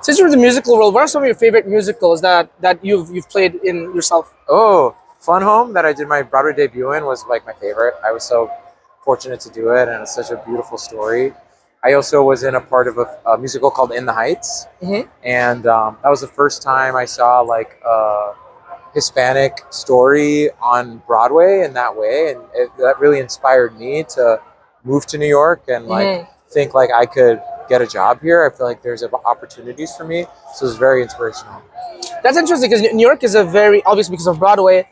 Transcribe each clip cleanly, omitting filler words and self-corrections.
Since you're in the musical world, what are some of your favorite musicals that you've played in yourself? Oh, Fun Home that I did my Broadway debut in was like my favorite. I was so fortunate to do it, and it's such a beautiful story. I also was in a part of a musical called In the Heights, Hmm. and that was the first time I saw like a Hispanic story on Broadway in that way, and that really inspired me to move to New York and like Hmm. think like I could get a job here. I feel like there's opportunities for me, so it's very inspirational. That's interesting because New York is a very obviously because of Broadway,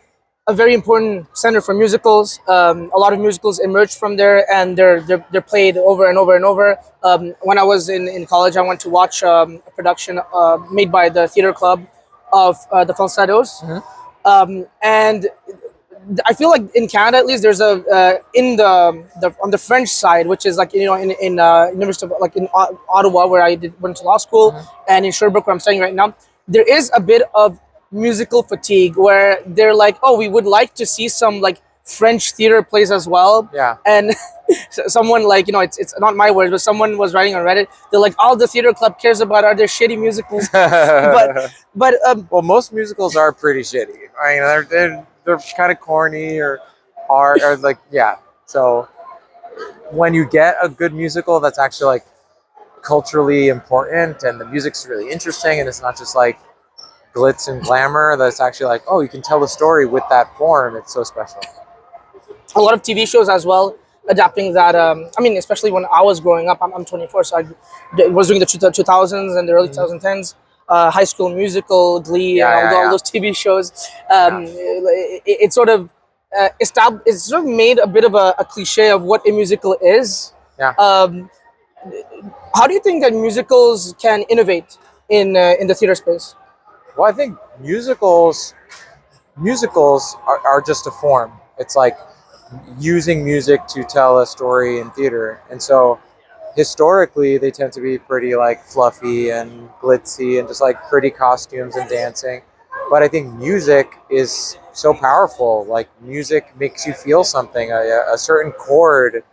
a very important center for musicals. A lot of musicals emerged from there, and they're played over and over and over. When I was in college, I went to watch a production made by the theater club of the Falsettos, Hmm. and I feel like in Canada at least there's a in the on the French side, which is like in University of, like in Ottawa where went to law school, Hmm. and in Sherbrooke where I'm studying right now. There is a bit of musical fatigue where they're like, oh, we would like to see some like French theater plays as well, Yeah. and someone like it's not my words, but someone was writing on Reddit. They're like, all the theater club cares about are their shitty musicals, but but Well, most musicals are pretty shitty. I mean, they're kind of corny or hard or like yeah. So when you get a good musical that's actually like culturally important and the music's really interesting and it's not just like glitz and glamour, that's actually like oh you can tell the story with that form. It's so special. a lot of TV shows as well adapting that. I mean, especially when I was growing up, I'm 24, so was doing the 2000s and the early Hmm. 2010s. High School Musical, Glee, and Yeah, yeah, all yeah, those TV shows. yeah, It sort of it's sort of made a bit of a cliche of what a musical is. yeah. Um, how do you think that musicals can innovate in the theater space? Well, I think musicals are just a form. It's like using music to tell a story in theater, and so historically they tend to be pretty like fluffy and glitzy and just like pretty costumes and dancing. But I think music is so powerful. Like music makes you feel something. A certain chord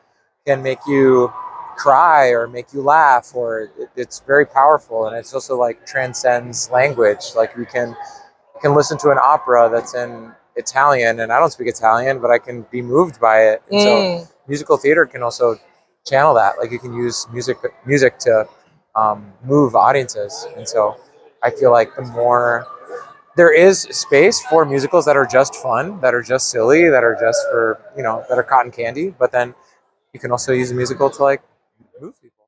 can make you cry or make you laugh, or it's very powerful. And it's also like transcends language. Like you can listen to an opera that's in Italian, and I don't speak Italian, but I can be moved by it. And so Mm. musical theater can also channel that. Like you can use music to move audiences, and so I feel like the more there is space for musicals that are just fun, that are just silly, that are just for that are cotton candy, but then you can also use a musical to like move people.